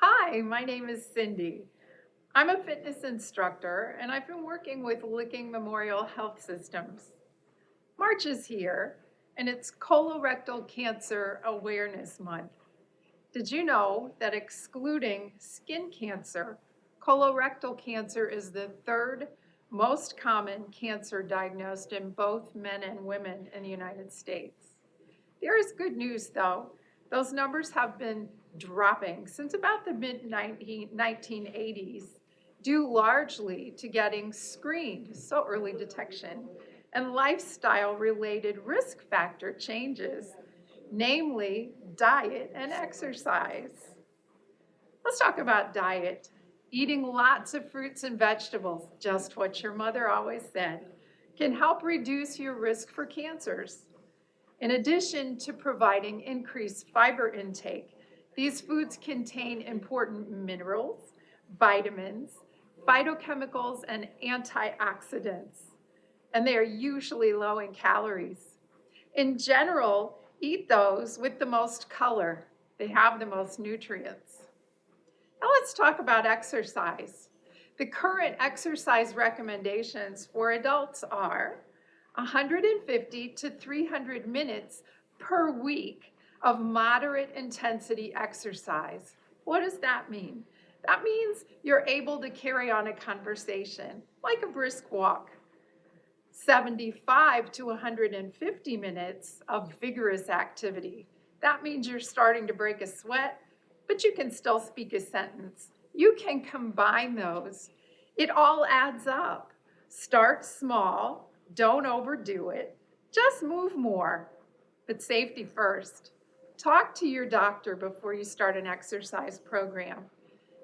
Hi, my name is Cindy. I'm a fitness instructor and I've been working with Licking Memorial Health Systems. March is here and it's Colorectal Cancer Awareness Month. Did you know that excluding skin cancer, colorectal cancer is the third most common cancer diagnosed in both men and women in the United States? There is good news though. Those numbers have been dropping since about the mid-1980s, due largely to getting screened, so early detection, and lifestyle-related risk factor changes, namely diet and exercise. Let's talk about diet. Eating lots of fruits and vegetables, just what your mother always said, can help reduce your risk for cancers. In addition to providing increased fiber intake, these foods contain important minerals, vitamins, phytochemicals, and antioxidants, and they are usually low in calories. In general, eat those with the most color. They have the most nutrients. Now let's talk about exercise. The current exercise recommendations for adults are 150 to 300 minutes per week of moderate intensity exercise. What does that mean? That means you're able to carry on a conversation, like a brisk walk. 75 to 150 minutes of vigorous activity. That means you're starting to break a sweat, but you can still speak a sentence. You can combine those. It all adds up. Start small, don't overdo it. Just move more, but safety first. Talk to your doctor before you start an exercise program.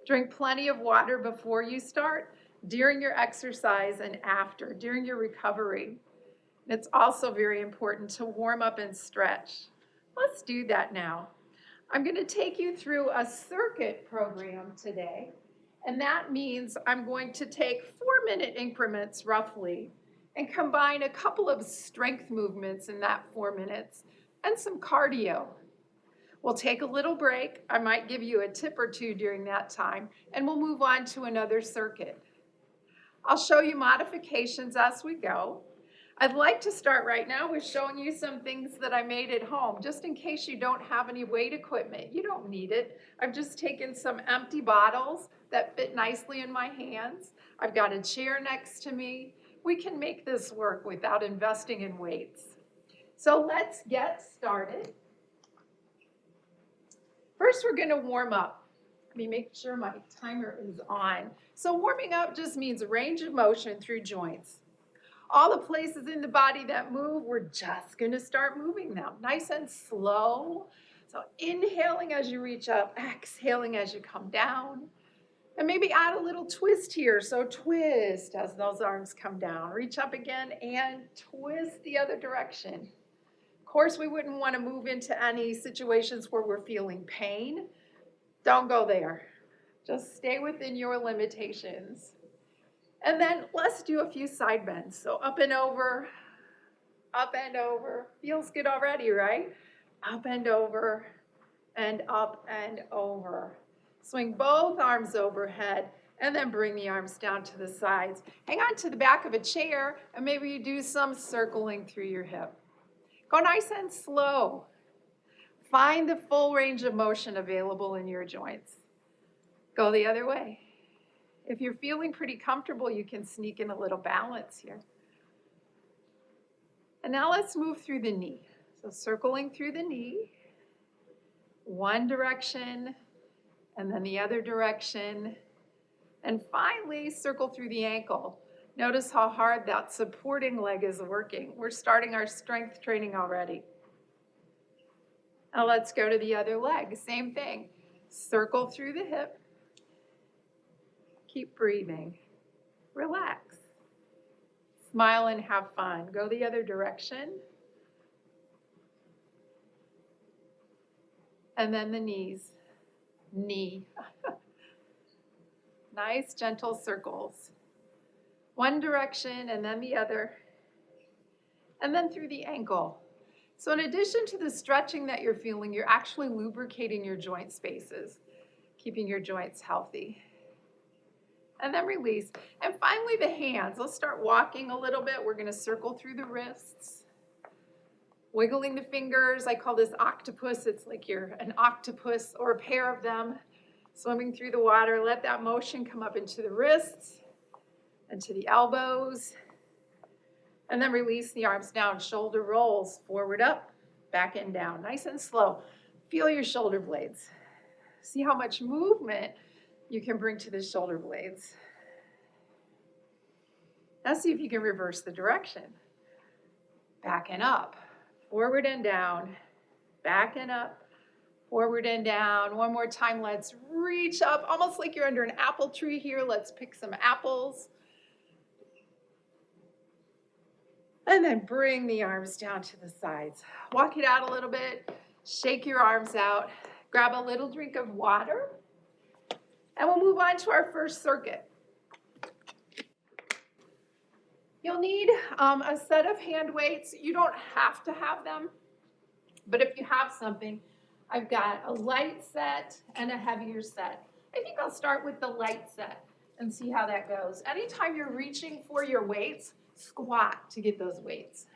Drink plenty of water before you start, during your exercise, and after, during your recovery. It's also very important to warm up and stretch. Let's do that now. I'm going to take you through a circuit program today, and that means I'm going to take 4-minute increments roughly and combine a couple of strength movements in that 4 minutes and some cardio. We'll take a little break. I might give you a tip or two during that time, and we'll move on to another circuit. I'll show you modifications as we go. I'd like to start right now with showing you some things that I made at home, just in case you don't have any weight equipment. You don't need it. I've just taken some empty bottles that fit nicely in my hands. I've got a chair next to me. We can make this work without investing in weights. So let's get started. First, we're going to warm up. Let me make sure my timer is on. So warming up just means range of motion through joints. All the places in the body that move, we're just going to start moving them nice and slow. So inhaling as you reach up, exhaling as you come down. And maybe add a little twist here. So twist as those arms come down. Reach up again and twist the other direction. Of course, we wouldn't want to move into any situations where we're feeling pain. Don't go there. Just stay within your limitations. And then let's do a few side bends. So up and over, up and over. Feels good already, right? Up and over, and up and over. Swing both arms overhead, and then bring the arms down to the sides. Hang on to the back of a chair, and maybe you do some circling through your hip. Go nice and slow. Find the full range of motion available in your joints. Go the other way. If you're feeling pretty comfortable, you can sneak in a little balance here. And now let's move through the knee. So circling through the knee, one direction, and then the other direction. And finally, circle through the ankle. Notice how hard that supporting leg is working. We're starting our strength training already. Now let's go to the other leg. Same thing. Circle through the hip. Keep breathing. Relax. Smile and have fun. Go the other direction. And then the knees. Knee. Nice, gentle circles. One direction and then the other. And then through the ankle. So in addition to the stretching that you're feeling, you're actually lubricating your joint spaces. keeping your joints healthy. And then release. And finally the hands. Let's start walking a little bit. We're gonna circle through the wrists, wiggling the fingers. I call this octopus. It's like you're an octopus or a pair of them swimming through the water. Let that motion come up into the wrists and to the elbows. And then release the arms down, shoulder rolls, forward up, back and down, nice and slow. Feel your shoulder blades. See how much movement you can bring to the shoulder blades. Now see if you can reverse the direction. Back and up, forward and down, back and up, forward and down. One more time, let's reach up, almost like you're under an apple tree here. Let's pick some apples. And then bring the arms down to the sides. Walk it out a little bit, shake your arms out, grab a little drink of water, and we'll move on to our first circuit. You'll need a set of hand weights. You don't have to have them, but if you have something, I've got a light set and a heavier set. I think I'll start with the light set and see how that goes. Anytime you're reaching for your weights, squat to get those weights.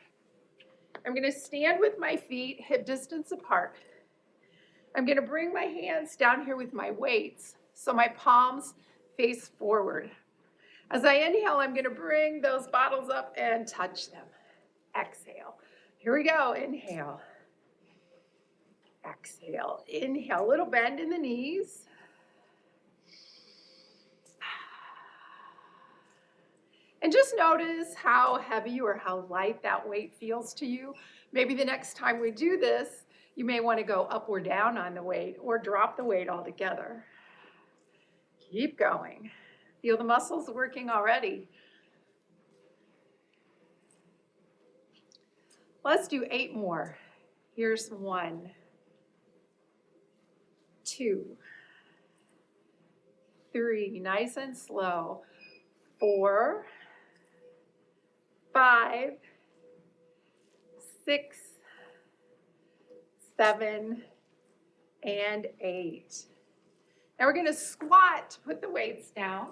I'm gonna stand with my feet hip distance apart. I'm gonna bring my hands down here with my weights so my palms face forward. As I inhale, I'm gonna bring those bottles up and touch them. Exhale. Here we go, inhale. Exhale, inhale, little bend in the knees. And just notice how heavy or how light that weight feels to you. Maybe the next time we do this, you may want to go up or down on the weight or drop the weight altogether. Keep going. Feel the muscles working already. Let's do 8 more. Here's 1, 2, 3, nice and slow. 4, 5, 6, 7, and 8. Now we're going to squat to put the weights down.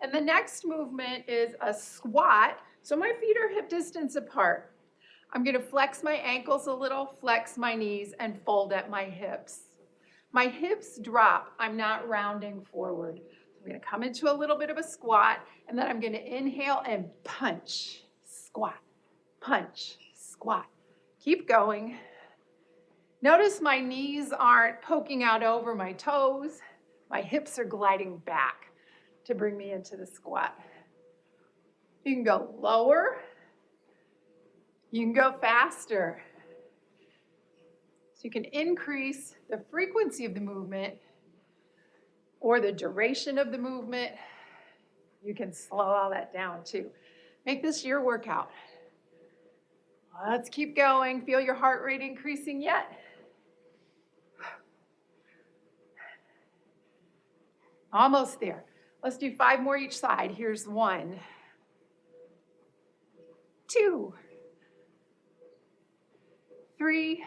And the next movement is a squat. So my feet are hip distance apart. I'm going to flex my ankles a little, flex my knees, and fold at my hips. My hips drop. I'm not rounding forward. I'm going to come into a little bit of a squat, and then I'm going to inhale and punch, squat, punch, squat. Keep going. Notice my knees aren't poking out over my toes. My hips are gliding back to bring me into the squat. You can go lower. You can go faster. So you can increase the frequency of the movement or the duration of the movement. You can slow all that down too. Make this your workout. Let's keep going. Feel your heart rate increasing yet? Almost there. Let's do 5 more each side. Here's 1, 2, 3,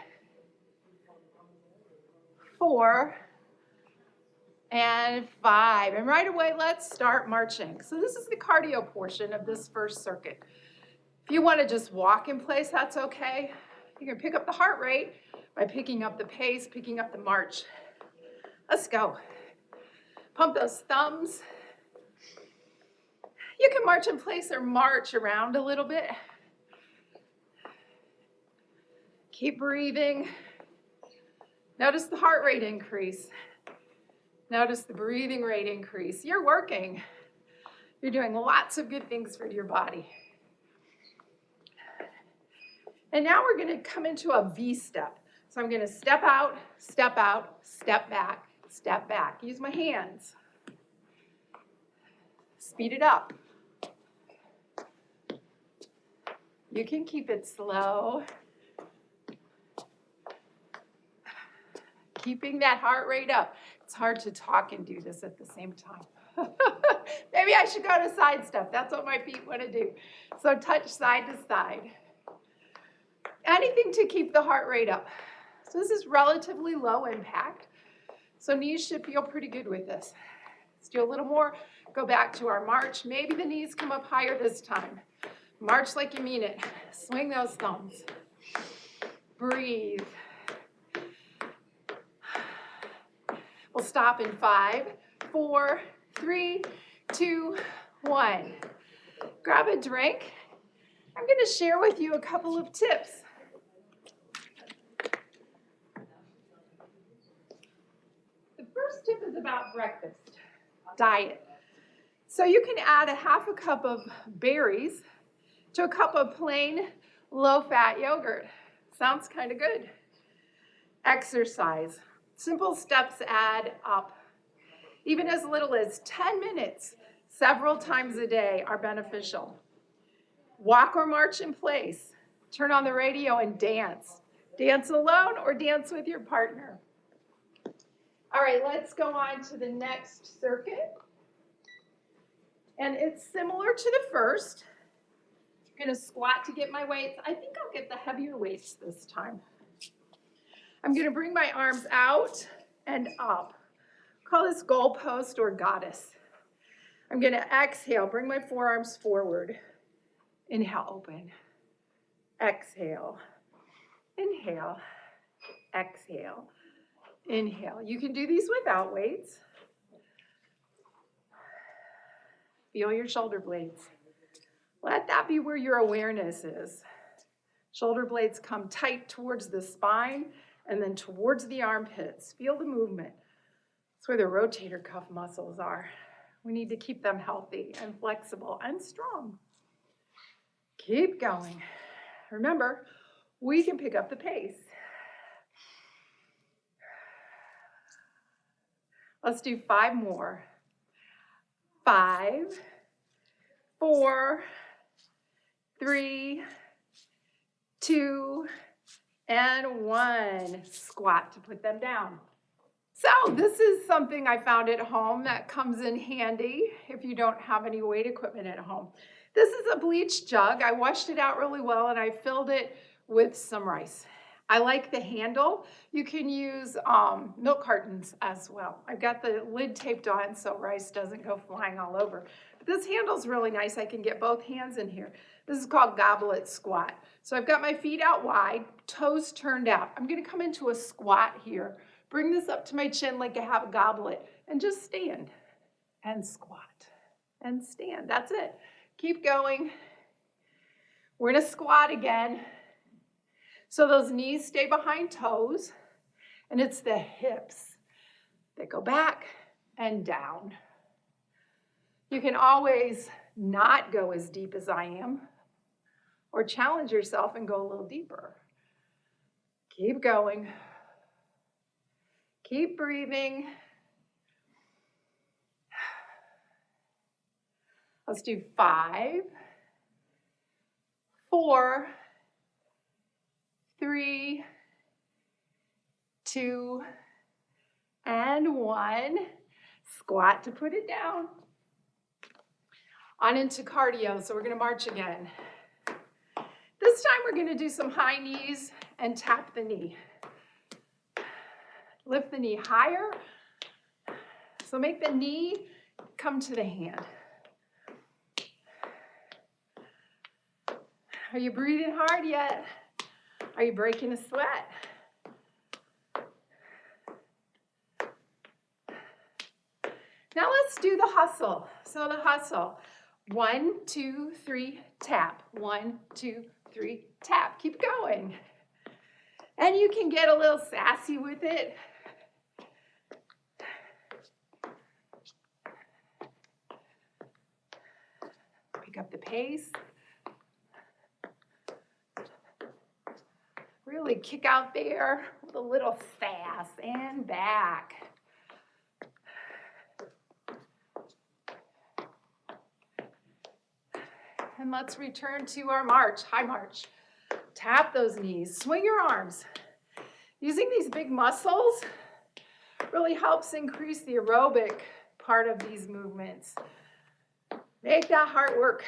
4, and 5. And right away, let's start marching. So this is the cardio portion of this first circuit. If you want to just walk in place, that's okay. You can pick up the heart rate by picking up the pace, picking up the march. Let's go. Pump those thumbs. You can march in place or march around a little bit. Keep breathing. Notice the heart rate increase. Notice the breathing rate increase. You're working. You're doing lots of good things for your body. And now we're going to come into a V step. So I'm going to step out, step back, step back. Use my hands. Speed it up. You can keep it slow. Keeping that heart rate up. It's hard to talk and do this at the same time. Maybe I should go to side step. That's what my feet want to do. So touch side to side. Anything to keep the heart rate up. So this is relatively low impact. So knees should feel pretty good with this. Let's do a little more. Go back to our march. Maybe the knees come up higher this time. March like you mean it. Swing those thumbs. Breathe. We'll stop in 5, 4, 3, 2, 1. Grab a drink. I'm going to share with you a couple of tips. The first tip is about breakfast, diet. So you can add a half a cup of berries to a cup of plain low-fat yogurt. Sounds kind of good. Exercise. Simple steps add up. Even as little as 10 minutes, several times a day are beneficial. Walk or march in place. Turn on the radio and dance. Dance alone or dance with your partner. All right, let's go on to the next circuit. And it's similar to the first. I'm going to squat to get my weights. I think I'll get the heavier weights this time. I'm going to bring my arms out and up. Call this goalpost or goddess. I'm going to exhale, bring my forearms forward. Inhale, open. Exhale. Inhale. Exhale. Inhale. You can do these without weights. Feel your shoulder blades. Let that be where your awareness is. Shoulder blades come tight towards the spine and then towards the armpits. Feel the movement. That's where the rotator cuff muscles are. We need to keep them healthy and flexible and strong. Keep going. Remember, we can pick up the pace. Let's do 5 more. 5, 4, 3, 2, and 1. Squat to put them down. So this is something I found at home that comes in handy if you don't have any weight equipment at home. This is a bleach jug. I washed it out really well and I filled it with some rice. I like the handle. You can use milk cartons as well. I've got the lid taped on so rice doesn't go flying all over. But this handle's really nice. I can get both hands in here. This is called goblet squat. So I've got my feet out wide, toes turned out. I'm going to come into a squat here. Bring this up to my chin like I have a goblet and just stand and squat and stand. That's it. Keep going. We're in a squat again. So those knees stay behind toes, and it's the hips that go back and down. You can always not go as deep as I am, or challenge yourself and go a little deeper. Keep going. Keep breathing. Let's do 5, 4, 3, 2, and 1. Squat to put it down. On into cardio, so we're going to march again. This time we're going to do some high knees and tap the knee. Lift the knee higher. So make the knee come to the hand. Are you breathing hard yet? Are you breaking a sweat? Now let's do the hustle. So the hustle. 1, 2, 3, tap. 1, 2, 3, tap. Keep going. And you can get a little sassy with it. Pick up the pace. Really kick out there with a little sass and back. And let's return to our march, high march. Tap those knees, swing your arms. Using these big muscles really helps increase the aerobic part of these movements. Make that heart work.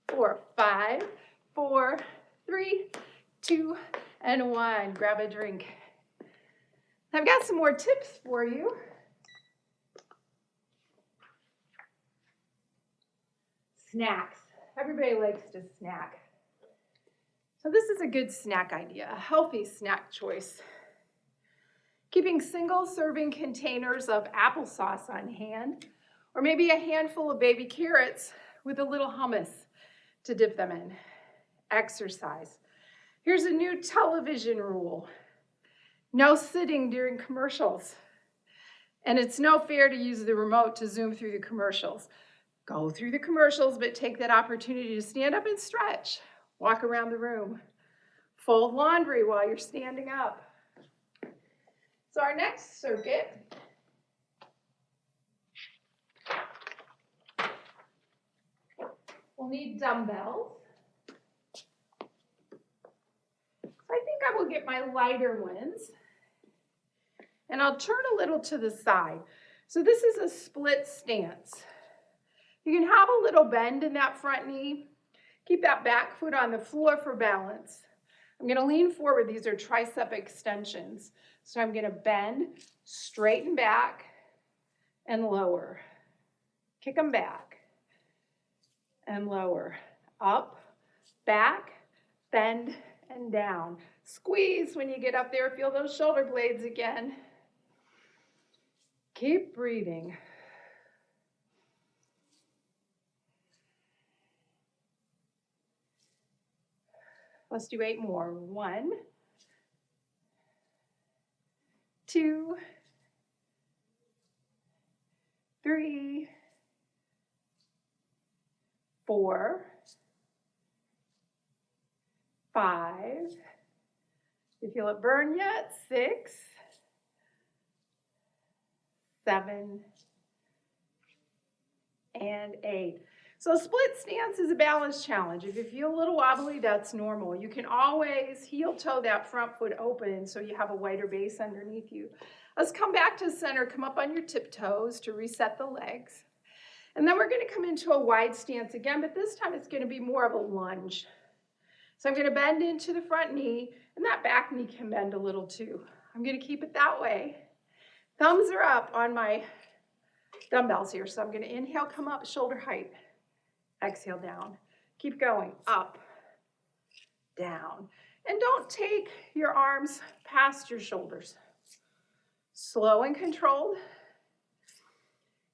4, 5, 4, 3, 2, and 1. Grab a drink. I've got some more tips for you. Snacks. Everybody likes to snack. So this is a good snack idea, a healthy snack choice. Keeping single serving containers of applesauce on hand, or maybe a handful of baby carrots with a little hummus to dip them in. Exercise. Here's a new television rule. No sitting during commercials. And it's no fair to use the remote to zoom through the commercials. Go through the commercials, but take that opportunity to stand up and stretch. Walk around the room. Fold laundry while you're standing up. So our next circuit we'll need dumbbells. I think I will get my lighter ones. And I'll turn a little to the side. So this is a split stance. You can have a little bend in that front knee. Keep that back foot on the floor for balance. I'm going to lean forward. These are tricep extensions. So I'm going to bend, straighten back, and lower. Kick them back and lower. Up, back, bend, and down. Squeeze when you get up there. Feel those shoulder blades again. Keep breathing. Let's do 8 more. 1, 2, 3, 4, 5. You feel it burn yet? 6, 7, and 8. So split stance is a balance challenge. If you feel a little wobbly, that's normal. You can always heel toe that front foot open so you have a wider base underneath you. Let's come back to center, come up on your tiptoes to reset the legs. And then we're going to come into a wide stance again, but this time it's going to be more of a lunge. So I'm going to bend into the front knee, and that back knee can bend a little too. I'm going to keep it that way. Thumbs are up on my dumbbells here, so I'm going to inhale, come up, shoulder height. Exhale down. Keep going. Up, down. And don't take your arms past your shoulders. Slow and controlled.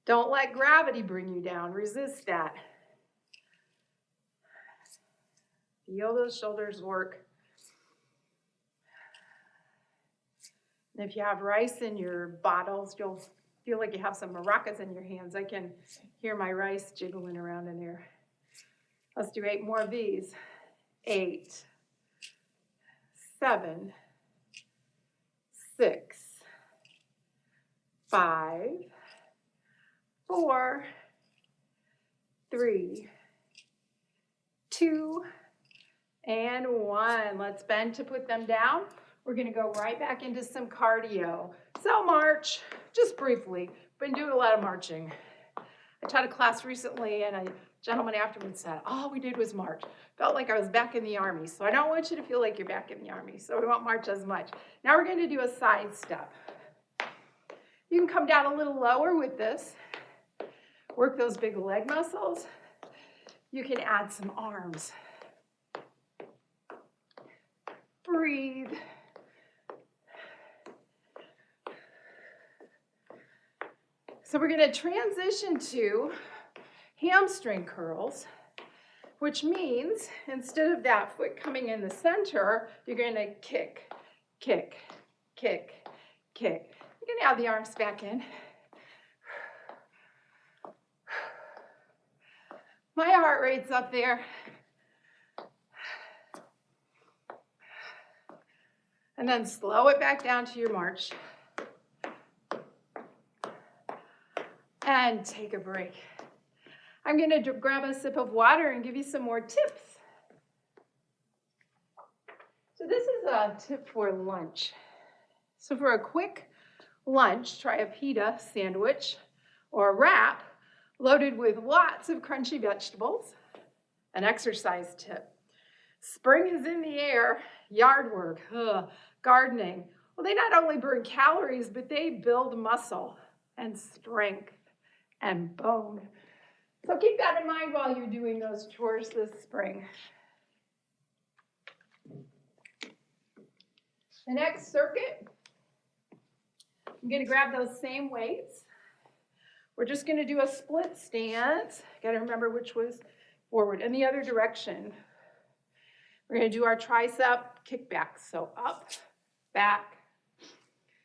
Don't let gravity bring you down. Resist that. Feel those shoulders work. And if you have rice in your bottles, you'll feel like you have some maracas in your hands. I can hear my rice jiggling around in there. Let's do 8 more of these. 8, 7, 6, 5, 4, 3, 2, and 1. Let's bend to put them down. We're going to go right back into some cardio. So march, just briefly. Been doing a lot of marching. I taught a class recently and a gentleman afterwards said, all we did was march. Felt like I was back in the Army. So I don't want you to feel like you're back in the Army. So we won't march as much. Now we're going to do a side step. You can come down a little lower with this. Work those big leg muscles. You can add some arms. Breathe. So we're going to transition to hamstring curls, which means instead of that foot coming in the center, you're going to kick, kick, kick, kick. You're going to add the arms back in. My heart rate's up there. And then slow it back down to your march. And take a break. I'm going to grab a sip of water and give you some more tips. So this is a tip for lunch. So for a quick lunch, try a pita sandwich or a wrap loaded with lots of crunchy vegetables. An exercise tip. Spring is in the air. Yard work, gardening. Well, they not only burn calories, but they build muscle and strength and bone. So keep that in mind while you're doing those chores this spring. The next circuit, I'm going to grab those same weights. We're just going to do a split stance. Got to remember which was forward and the other direction. We're going to do our tricep kickback. So up, back.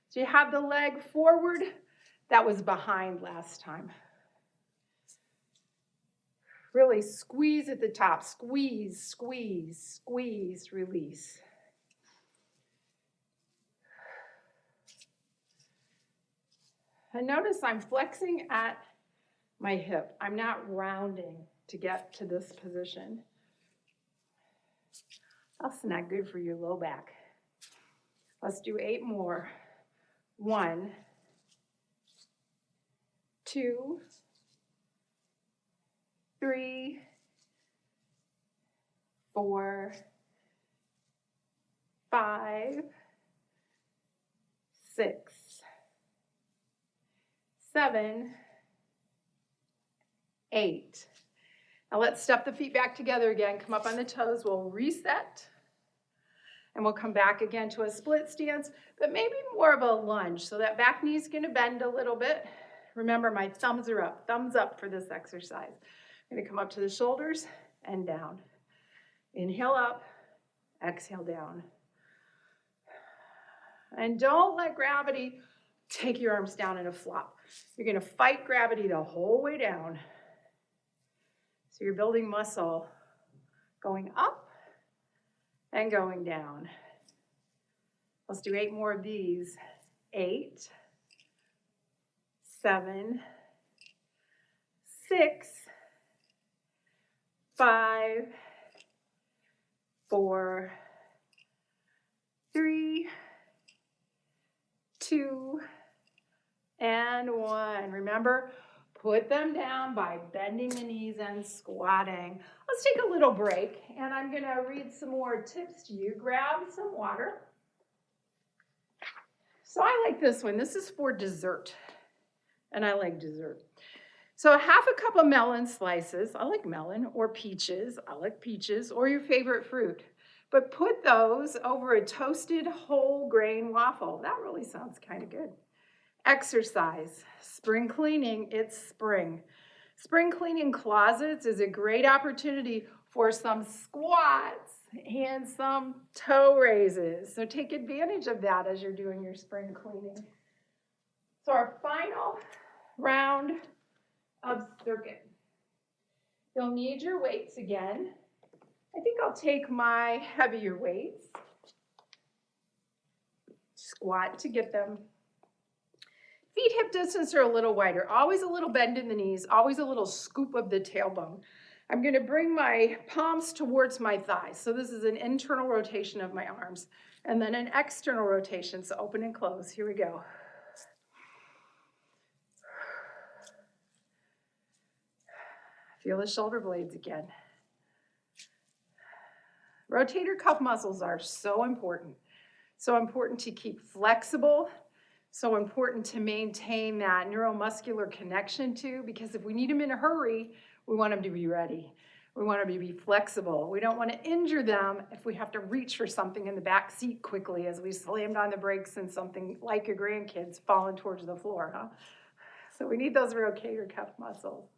So you have the leg forward. That was behind last time. Really squeeze at the top. Squeeze, squeeze, squeeze, release. And notice I'm flexing at my hip. I'm not rounding to get to this position. That's not good for your low back. Let's do 8 more. 1, 2, 3, 4, 5, 6, 7, 8. Now let's step the feet back together again. Come up on the toes. We'll reset. And we'll come back again to a split stance, but maybe more of a lunge. So that back knee is going to bend a little bit. Remember, my thumbs are up. Thumbs up for this exercise. I'm going to come up to the shoulders and down. Inhale up, exhale down. And don't let gravity take your arms down in a flop. You're going to fight gravity the whole way down. So you're building muscle going up and going down. Let's do 8 more of these. 8, 7, 6, 5, 4, 3, 2, and 1. Remember, put them down by bending the knees and squatting. Let's take a little break, and I'm going to read some more tips to you. Grab some water. So I like this one. This is for dessert, and I like dessert. So 1/2 cup of melon slices. I like melon, or peaches. I like peaches, or your favorite fruit. But put those over a toasted whole grain waffle. That really sounds kind of good. Exercise, spring cleaning, it's spring. Spring cleaning closets is a great opportunity for some squats and some toe raises. So take advantage of that as you're doing your spring cleaning. So our final round of circuit. You'll need your weights again. I think I'll take my heavier weights. Squat to get them. Feet hip distance are a little wider, always a little bend in the knees, always a little scoop of the tailbone. I'm going to bring my palms towards my thighs. So this is an internal rotation of my arms, and then an external rotation, so open and close. Here we go. Feel the shoulder blades again. Rotator cuff muscles are so important. So important to keep flexible. So important to maintain that neuromuscular connection too, because if we need them in a hurry, we want them to be ready. We want them to be flexible. We don't want to injure them if we have to reach for something in the back seat quickly as we slammed on the brakes and something like your grandkids falling towards the floor, huh? So we need those rotator cuff muscles.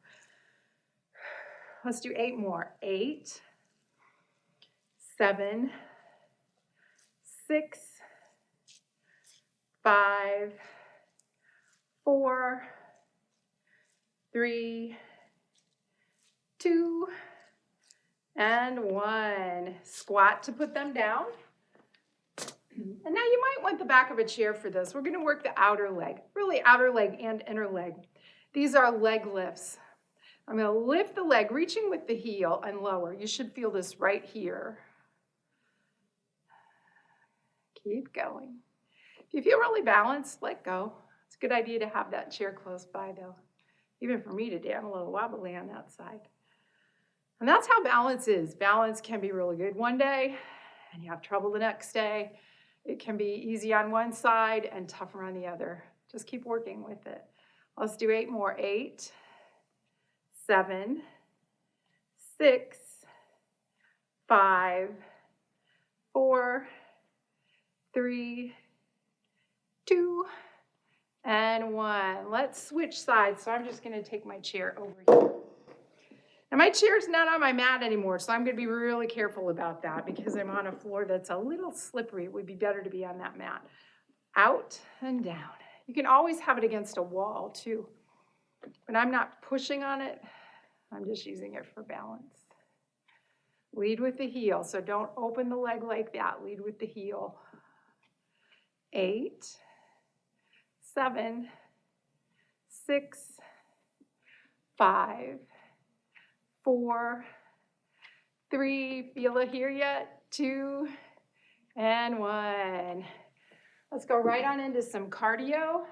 Let's do 8 more. 8, 7, 6, 5, 4, 3, 2, and 1. Squat to put them down. And now you might want the back of a chair for this. We're going to work the outer leg, really outer leg and inner leg. These are leg lifts. I'm going to lift the leg, reaching with the heel and lower. You should feel this right here. Keep going. If you feel really balanced, let go. It's a good idea to have that chair close by, though. Even for me today, I'm a little wobbly on that side. And that's how balance is. Balance can be really good one day, and you have trouble the next day. It can be easy on one side and tougher on the other. Just keep working with it. Let's do 8 more. 8, 7, 6, 5, 4, 3, 2, and 1. Let's switch sides. So I'm just going to take my chair over here. Now my chair's not on my mat anymore, so I'm going to be really careful about that because I'm on a floor that's a little slippery. It would be better to be on that mat. Out and down. You can always have it against a wall too. But I'm not pushing on it. I'm just using it for balance. Lead with the heel, so don't open the leg like that. Lead with the heel. 8, 7, 6, 5, 4, 3, feel it here yet? 2, and 1. Let's go right on into some cardio.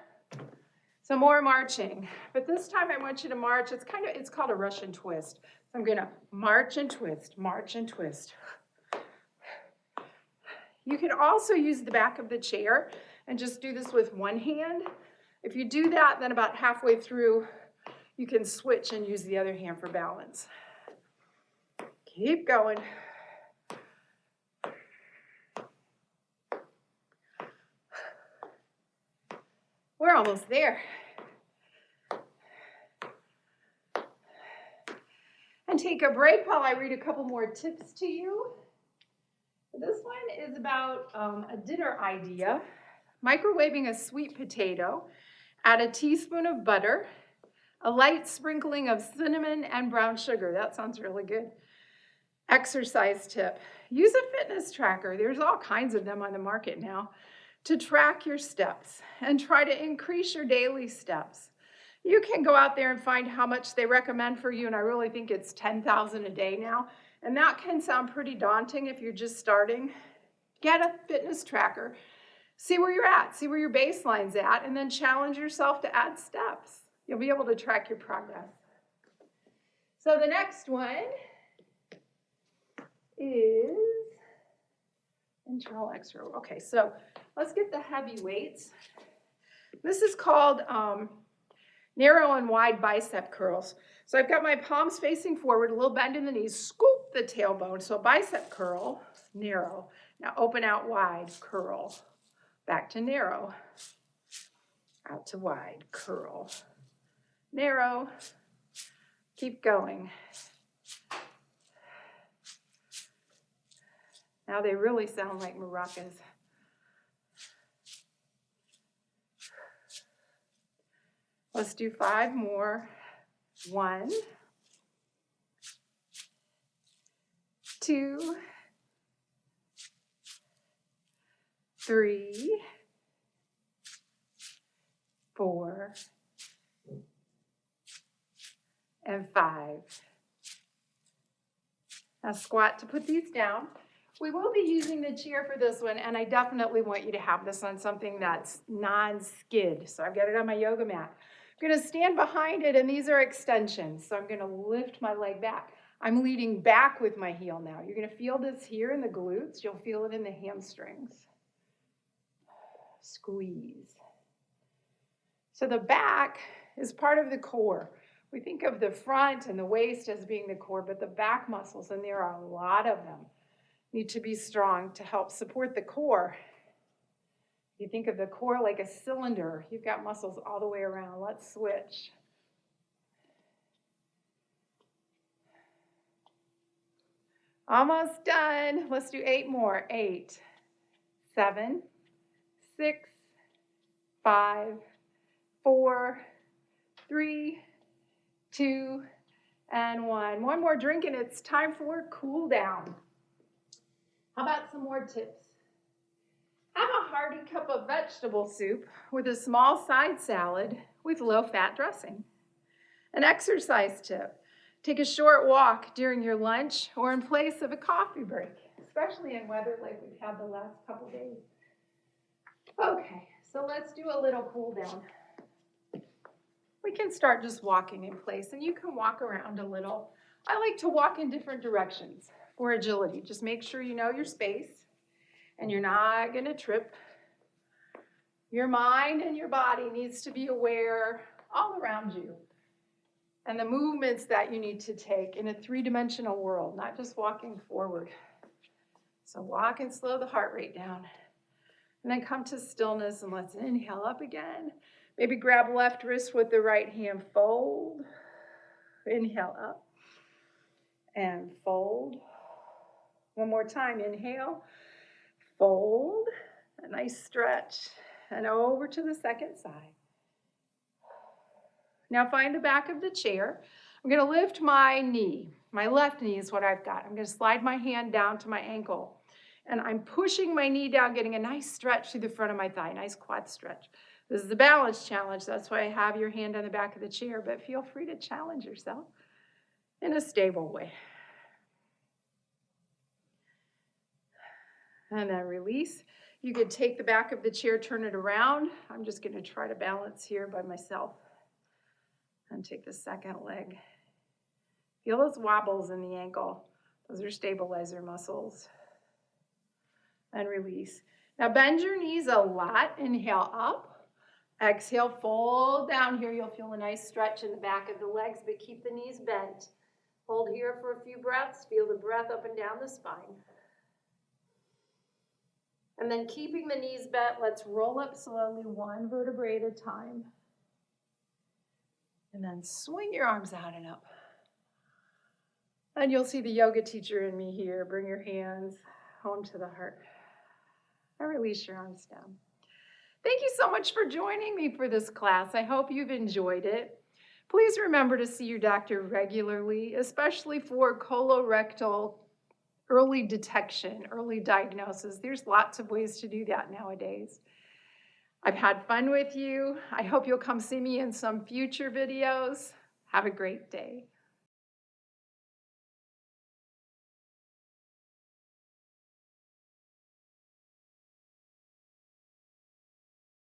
Some more marching, but this time I want you to march. It's called a Russian twist. So I'm gonna march and twist, march and twist. You can also use the back of the chair and just do this with one hand. If you do that, then about halfway through, you can switch and use the other hand for balance. Keep going. We're almost there. And take a break while I read a couple more tips to you. This one is about a dinner idea. Microwaving a sweet potato, add a teaspoon of butter, a light sprinkling of cinnamon and brown sugar. That sounds really good. Exercise tip. Use a fitness tracker. There's all kinds of them on the market now to track your steps and try to increase your daily steps. You can go out there and find how much they recommend for you, and I really think it's 10,000 a day now. And that can sound pretty daunting if you're just starting. Get a fitness tracker. See where you're at, see where your baseline's at, and then challenge yourself to add steps. You'll be able to track your progress. So the next one is internal external. Okay, so let's get the heavy weights. This is called narrow and wide bicep curls. So I've got my palms facing forward, a little bend in the knees, scoop the tailbone. So bicep curl, narrow. Now open out wide, curl. Back to narrow. Out to wide, curl. Narrow. Keep going. Now they really sound like maracas. Let's do 5 more. 1, 2, 3, 4, and 5. Now squat to put these down. We will be using the chair for this one, and I definitely want you to have this on something that's non-skid. So I've got it on my yoga mat. I'm going to stand behind it, and these are extensions. So I'm going to lift my leg back. I'm leading back with my heel now. You're going to feel this here in the glutes. You'll feel it in the hamstrings. Squeeze. So the back is part of the core. We think of the front and the waist as being the core, but the back muscles, and there are a lot of them, need to be strong to help support the core. You think of the core like a cylinder. You've got muscles all the way around. Let's switch. Almost done. Let's do 8 more. 8, 7, 6, 5, 4, 3, 2, and 1. One more drink and it's time for cool down. How about some more tips? Have a hearty cup of vegetable soup with a small side salad with low-fat dressing. An exercise tip. Take a short walk during your lunch or in place of a coffee break, especially in weather like we've had the last couple days. Okay, so let's do a little cool down. We can start just walking in place, and you can walk around a little. I like to walk in different directions for agility. Just make sure you know your space. and you're not going to trip. Your mind and your body needs to be aware all around you and the movements that you need to take in a three-dimensional world, not just walking forward. So walk and slow the heart rate down. And then come to stillness and let's inhale up again. Maybe grab left wrist with the right hand, fold. Inhale up and fold. One more time, inhale, fold, a nice stretch, and over to the second side. Now find the back of the chair. I'm going to lift my knee. My left knee is what I've got. I'm going to slide my hand down to my ankle. And I'm pushing my knee down, getting a nice stretch through the front of my thigh, nice quad stretch. This is the balance challenge. That's why I have your hand on the back of the chair, but feel free to challenge yourself in a stable way. And then release. You could take the back of the chair, turn it around. I'm just going to try to balance here by myself. And take the second leg. Feel those wobbles in the ankle. Those are stabilizer muscles. And release. Now bend your knees a lot. Inhale up. Exhale, fold down here. You'll feel a nice stretch in the back of the legs, but keep the knees bent. Hold here for a few breaths. Feel the breath up and down the spine. And then keeping the knees bent, let's roll up slowly, one vertebrae at a time. And then swing your arms out and up. And you'll see the yoga teacher in me here. Bring your hands home to the heart. And release your arms down. Thank you so much for joining me for this class. I hope you've enjoyed it. Please remember to see your doctor regularly, especially for colorectal early detection, early diagnosis. There's lots of ways to do that nowadays. I've had fun with you. I hope you'll come see me in some future videos. Have a great day.